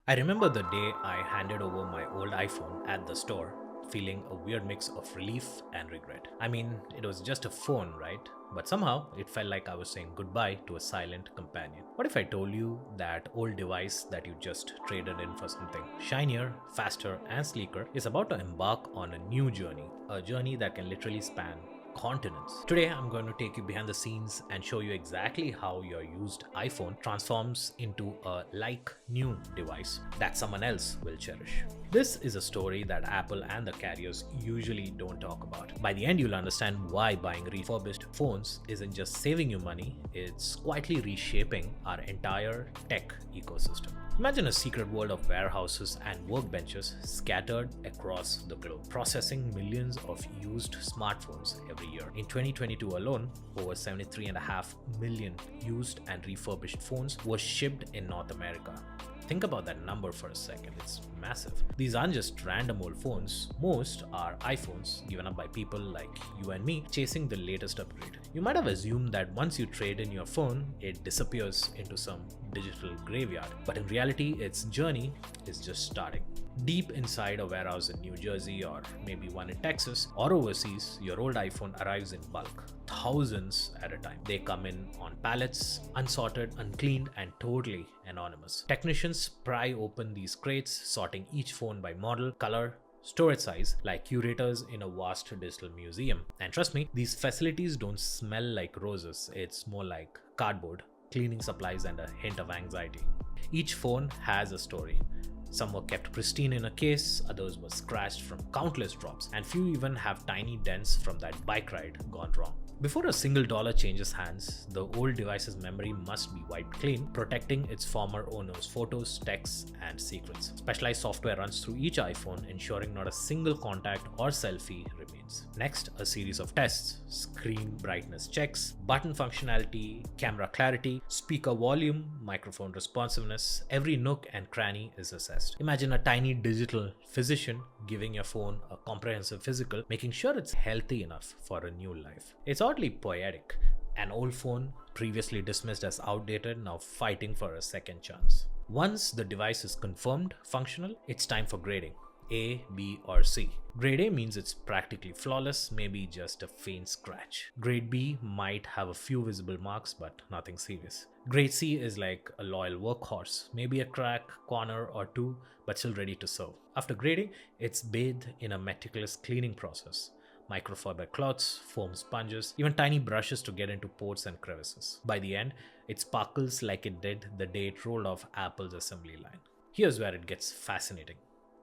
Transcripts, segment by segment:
I remember the day I handed over my old iPhone at the store, feeling a weird mix of relief and regret. I mean, it was just a phone, right? But somehow it felt like I was saying goodbye to a silent companion. What if I told you that old device that you just traded in for something shinier, faster, and sleeker is about to embark on a new journey? A journey that can literally span continents. Today, I'm going to take you behind the scenes and show you exactly how your used iPhone transforms into a like new device that someone else will cherish. This is a story that Apple and the carriers usually don't talk about. By the end, you'll understand why buying refurbished phones isn't just saving you money, it's quietly reshaping our entire tech ecosystem. Imagine a secret world of warehouses and workbenches scattered across the globe, processing millions of used smartphones every year. In 2022 alone, over 73.5 million used and refurbished phones were shipped in North America. Think about that number for a second, it's massive. These aren't just random old phones, most are iPhones given up by people like you and me chasing the latest upgrade. You might have assumed that once you trade in your phone, it disappears into some digital graveyard, but in reality, its journey is just starting. Deep inside a warehouse in New Jersey or maybe one in Texas or overseas, your old iPhone arrives in bulk, thousands at a time. They come in on pallets, unsorted, uncleaned, and totally anonymous. Technicians pry open these crates, sorting each phone by model, color, storage size, like curators in a vast digital museum. And trust me, these facilities don't smell like roses, it's more like cardboard, cleaning supplies, and a hint of anxiety. Each phone has a story. Some were kept pristine in a case, others were scratched from countless drops, and few even have tiny dents from that bike ride gone wrong. Before a single dollar changes hands, the old device's memory must be wiped clean, protecting its former owner's photos, texts, and secrets. Specialized software runs through each iPhone, ensuring not a single contact or selfie remains. Next, a series of tests: screen brightness checks, button functionality, camera clarity, speaker volume, microphone responsiveness. Every nook and cranny is assessed. Imagine a tiny digital physician giving your phone a comprehensive physical, making sure it's healthy enough for a new life. It's oddly poetic. An old phone, previously dismissed as outdated, now fighting for a second chance. Once the device is confirmed functional, it's time for grading. A, B, or C. Grade A means it's practically flawless, maybe just a faint scratch. Grade B might have a few visible marks, but nothing serious. Grade C is like a loyal workhorse, maybe a crack, corner, or two, but still ready to serve. After grading, it's bathed in a meticulous cleaning process. Microfiber cloths, foam sponges, even tiny brushes to get into pores and crevices. By the end, it sparkles like it did the day it rolled off Apple's assembly line. Here's where it gets fascinating.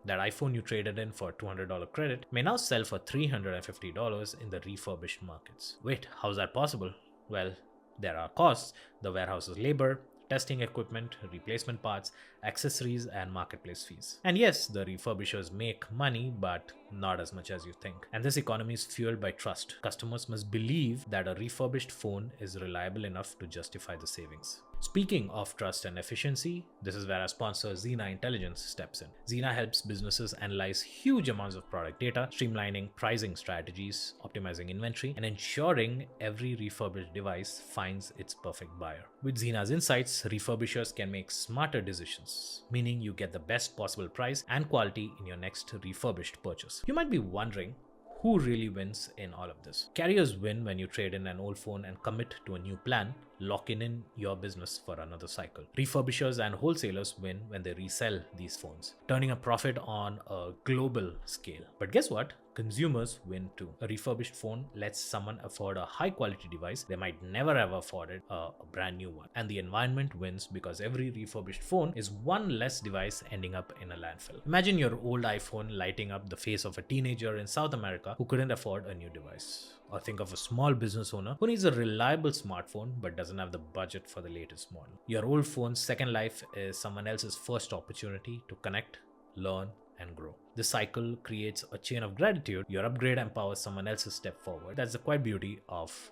That iPhone you traded in for $200 credit may now sell for $350 in the refurbished markets. Wait, how's that possible? Well, there are costs: the warehouse's labor, testing equipment, replacement parts, accessories, and marketplace fees. And yes, the refurbishers make money, but not as much as you think. And this economy is fueled by trust. Customers must believe that a refurbished phone is reliable enough to justify the savings. Speaking of trust and efficiency, this is where our sponsor Xena Intelligence steps in. Xena helps businesses analyze huge amounts of product data, streamlining pricing strategies, optimizing inventory, and ensuring every refurbished device finds its perfect buyer. With Xena's insights, refurbishers can make smarter decisions, meaning you get the best possible price and quality in your next refurbished purchase. You might be wondering, who really wins in all of this? Carriers win when you trade in an old phone and commit to a new plan, locking in your business for another cycle. Refurbishers and wholesalers win when they resell these phones, turning a profit on a global scale. But guess what? Consumers win too. A refurbished phone lets someone afford a high quality device they might never have afforded a brand new one. And the environment wins because every refurbished phone is one less device ending up in a landfill. Imagine your old iPhone lighting up the face of a teenager in South America who couldn't afford a new device. Or think of a small business owner who needs a reliable smartphone but doesn't have the budget for the latest model. Your old phone's second life is someone else's first opportunity to connect, learn, and grow. This cycle creates a chain of gratitude. Your upgrade empowers someone else's step forward. That's the quiet beauty of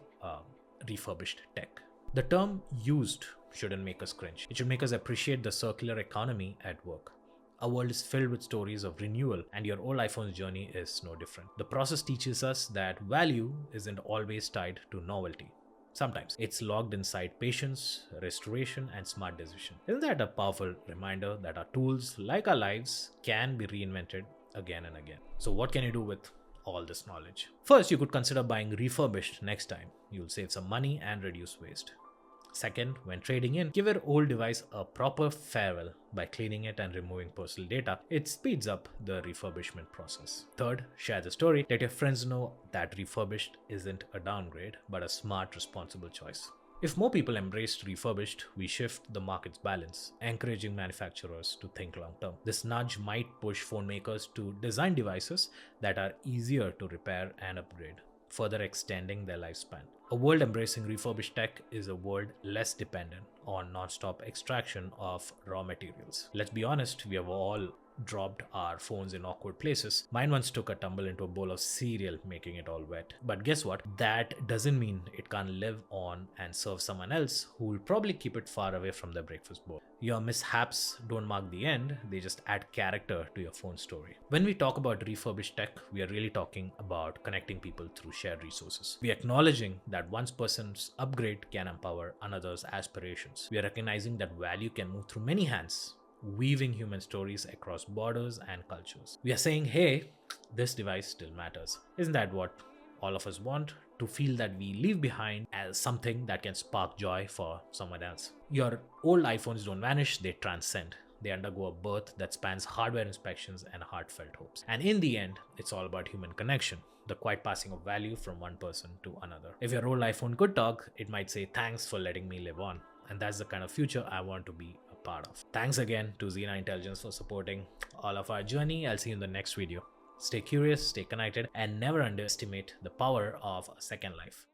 refurbished tech. The term used shouldn't make us cringe. It should make us appreciate the circular economy at work. Our world is filled with stories of renewal, and your old iPhone's journey is no different. The process teaches us that value isn't always tied to novelty. Sometimes it's locked inside patience, restoration, and smart decision. Isn't that a powerful reminder that our tools, like our lives, can be reinvented again and again? So, what can you do with all this knowledge? First, you could consider buying refurbished next time. You'll save some money and reduce waste. Second, when trading in, give your old device a proper farewell by cleaning it and removing personal data. It speeds up the refurbishment process. Third, share the story. Let your friends know that refurbished isn't a downgrade, but a smart, responsible choice. If more people embraced refurbished, we shift the market's balance, encouraging manufacturers to think long term. This nudge might push phone makers to design devices that are easier to repair and upgrade, further extending their lifespan. A world embracing refurbished tech is a world less dependent on non-stop extraction of raw materials. Let's be honest, we have all dropped our phones in awkward places. Mine once took a tumble into a bowl of cereal, making it all wet. But guess what? That doesn't mean it can't live on and serve someone else who will probably keep it far away from their breakfast bowl. Your mishaps don't mark the end, they just add character to your phone story. When we talk about refurbished tech, we are really talking about connecting people through shared resources. We are acknowledging that one person's upgrade can empower another's aspirations. We are recognizing that value can move through many hands, weaving human stories across borders and cultures. We are saying, hey, this device still matters. Isn't that what all of us want? To feel that we leave behind as something that can spark joy for someone else. Your old iPhones don't vanish, they transcend. They undergo a birth that spans hardware inspections and heartfelt hopes. And in the end, it's all about human connection, the quiet passing of value from one person to another. If your old iPhone could talk, it might say, thanks for letting me live on. And that's the kind of future I want to be a part of. Thanks again to Xena Intelligence for supporting all of our journey. I'll see you in the next video. Stay curious, stay connected, and never underestimate the power of a second life.